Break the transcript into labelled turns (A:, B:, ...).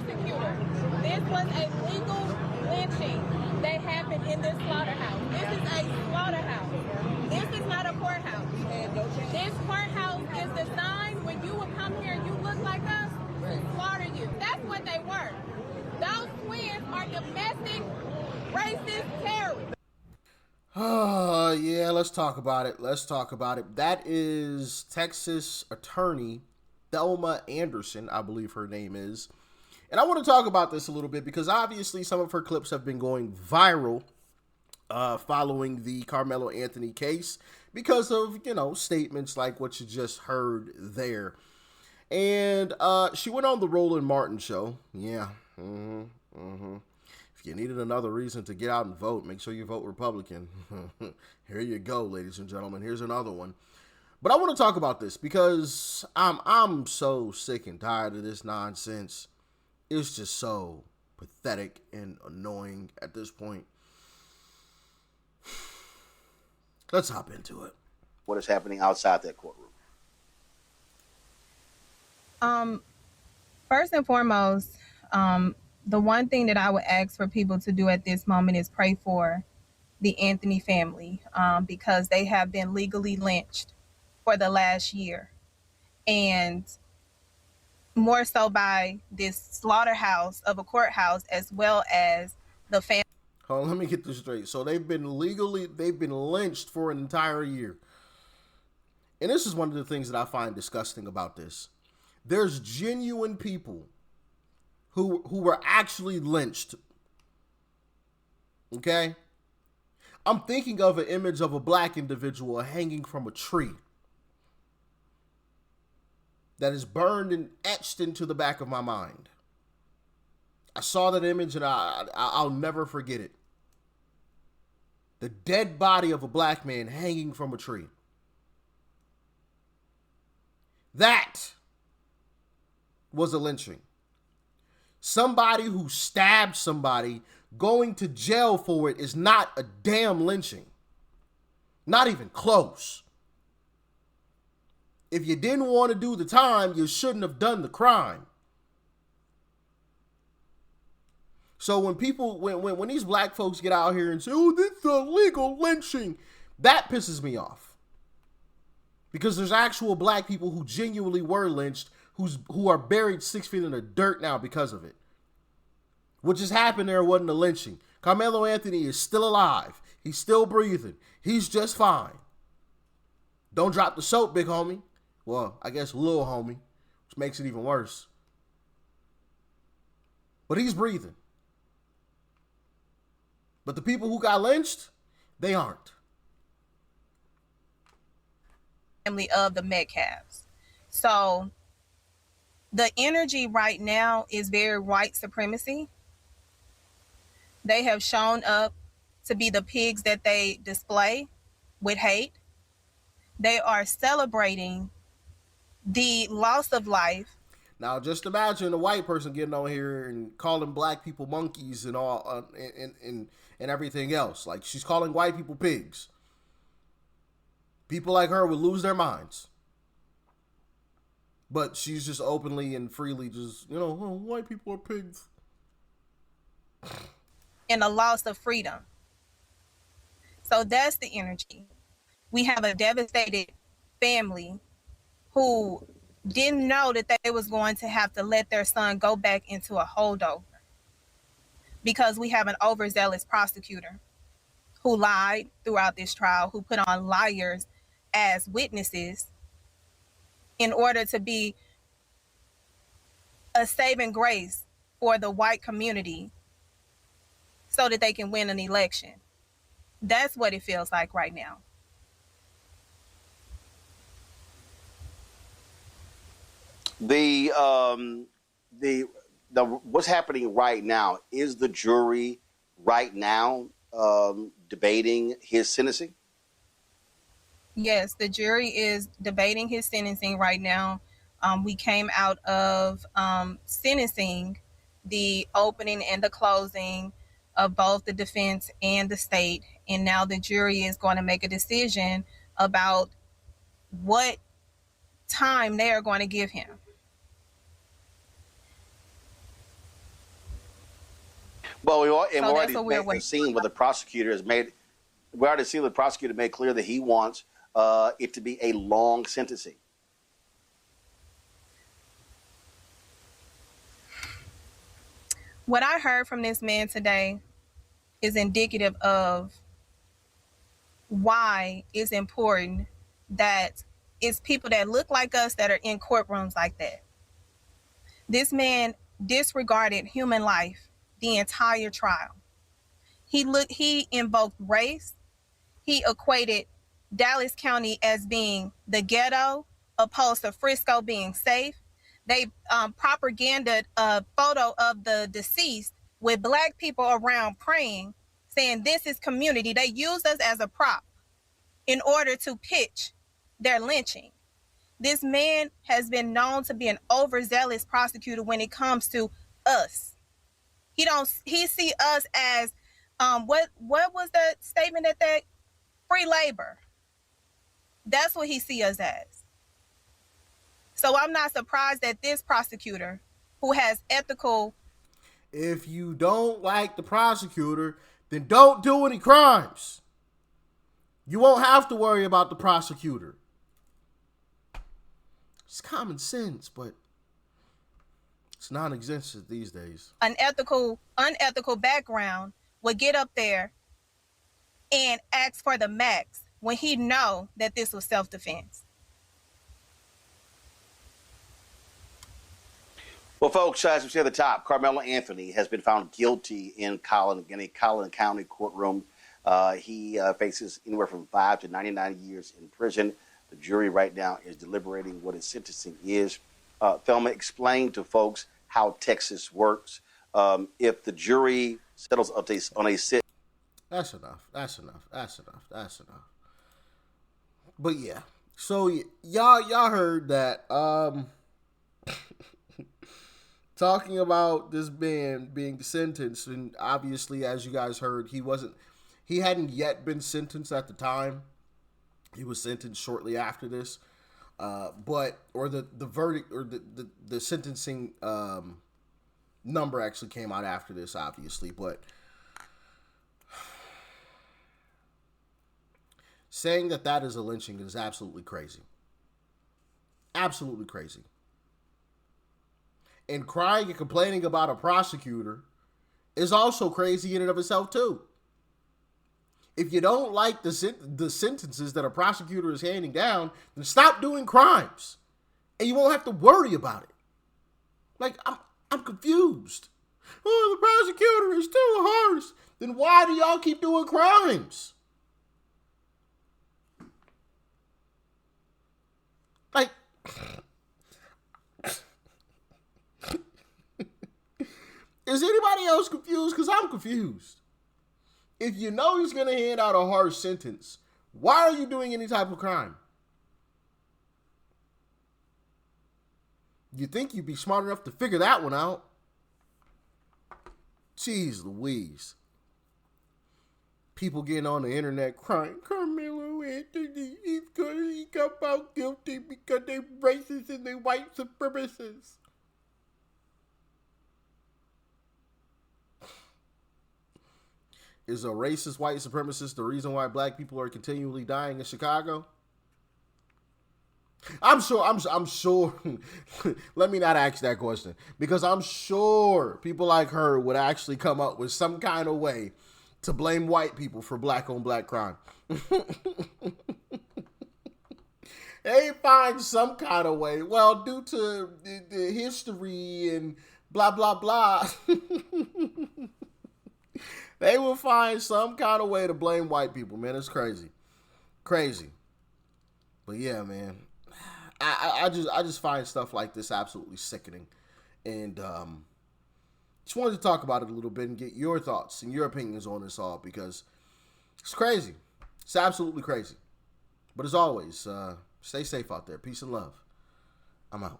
A: prosecutor. This was a legal lynching that happened in this slaughterhouse. This is a slaughterhouse. This is not a courthouse. This courthouse is designed when you will come here and you look like us, to slaughter you. That's what they were. Those twins are domestic racist terrorists.
B: Yeah, let's talk about it. That is Texas attorney Thelma Anderson, I believe her name is. And I want to talk about this a little bit because obviously some of her clips have been going viral following the Karmelo Anthony case because of, statements like what you just heard there. And she went on the Roland Martin show. Yeah. If you needed another reason to get out and vote, make sure you vote Republican. Here you go, ladies and gentlemen. Here's another one. But I want to talk about this because I'm so sick and tired of this nonsense. It's just so pathetic and annoying at this point. Let's hop into it.
C: What is happening outside that courtroom?
A: First and foremost, the one thing that I would ask for people to do at this moment is pray for the Anthony family because they have been legally lynched for the last year. And more so by this slaughterhouse of a courthouse as well as the family.
B: Hold on, let me get this straight. So they've been lynched for an entire year. And this is one of the things that I find disgusting about this. There's genuine people who were actually lynched. Okay? I'm thinking of an image of a black individual hanging from a tree that is burned and etched into the back of my mind. I saw that image and I'll never forget it. The dead body of a black man hanging from a tree. That was a lynching. Somebody who stabbed somebody, going to jail for it is not a damn lynching. Not even close. If you didn't want to do the time, you shouldn't have done the crime. So when people, when these black folks get out here and say, oh, this is illegal lynching, that pisses me off. Because there's actual black people who genuinely were lynched, who are buried 6 feet in the dirt now because of it. What just happened there wasn't a lynching. Karmelo Anthony is still alive. He's still breathing. He's just fine. Don't drop the soap, big homie. Well, I guess little homie, which makes it even worse. But he's breathing. But the people who got lynched, they aren't.
A: Family of the Metcalfs. So the energy right now is very white supremacy. They have shown up to be the pigs that they display with hate. They are celebrating the loss of life.
B: Now, just imagine a white person getting on here and calling black people monkeys and all, and everything else. Like, she's calling white people pigs. People like her would lose their minds. But she's just openly and freely just, oh, white people are pigs.
A: And a loss of freedom. So that's the energy. We have a devastated family who didn't know that they was going to have to let their son go back into a holdover because we have an overzealous prosecutor who lied throughout this trial, who put on liars as witnesses in order to be a saving grace for the white community so that they can win an election. That's what it feels like right now.
C: The what's happening right now is the jury right now debating his sentencing.
A: Yes, the jury is debating his sentencing right now. We came out of sentencing, the opening and the closing of both the defense and the state, and now the jury is going to make a decision about what time they are going to give him.
C: Well, we
A: So that's what we're waiting.
C: seen what the prosecutor has made. We already seen the prosecutor made clear that he wants it to be a long sentencing.
A: What I heard from this man today is indicative of why it's important that it's people that look like us that are in courtrooms like that. This man disregarded human life the entire trial. He invoked race. He equated Dallas County as being the ghetto, opposed to Frisco being safe. They propaganded a photo of the deceased with black people around praying, saying this is community. They used us as a prop in order to pitch their lynching. This man has been known to be an overzealous prosecutor when it comes to us. He see us as what was the statement that free labor. That's what he see us as. So I'm not surprised that this prosecutor, who has ethical...
B: If you don't like the prosecutor, then don't do any crimes. You won't have to worry about the prosecutor. It's common sense, but it's non-existent these days.
A: An unethical background would get up there and ask for the max when he know that this was self-defense.
C: Well, folks, as we see at the top, Karmelo Anthony has been found guilty in a Collin County courtroom. He faces anywhere from 5 to 99 years in prison. The jury right now is deliberating what his sentencing is. Thelma, explain to folks how Texas works. If the jury settles on a sit.
B: That's enough. But yeah, so y'all heard that. Talking about this man being sentenced, and obviously, as you guys heard, he hadn't yet been sentenced at the time. He was sentenced shortly after this, the verdict or the sentencing number actually came out after this, obviously. But saying that is a lynching is absolutely crazy. Absolutely crazy. And crying and complaining about a prosecutor is also crazy in and of itself too. If you don't like the sentences that a prosecutor is handing down, then stop doing crimes, and you won't have to worry about it. Like, I'm confused. Oh, the prosecutor is too harsh. Then why do y'all keep doing crimes? Like, is anybody else confused? Because I'm confused. If you know he's going to hand out a harsh sentence, why are you doing any type of crime? You think you'd be smart enough to figure that one out? Jeez Louise. People getting on the internet crying, Karmelo Anthony, he got found guilty because they're racist and they white supremacists. Is a racist white supremacist the reason why black people are continually dying in Chicago? I'm sure. Let me not ask that question, because I'm sure people like her would actually come up with some kind of way to blame white people for black on black crime. They find some kind of way. Well, due to the history and blah, blah, blah. They will find some kind of way to blame white people, man. It's crazy. Crazy. But yeah, man. I just find stuff like this absolutely sickening. And just wanted to talk about it a little bit and get your thoughts and your opinions on this all, because it's crazy. It's absolutely crazy. But as always, stay safe out there. Peace and love. I'm out.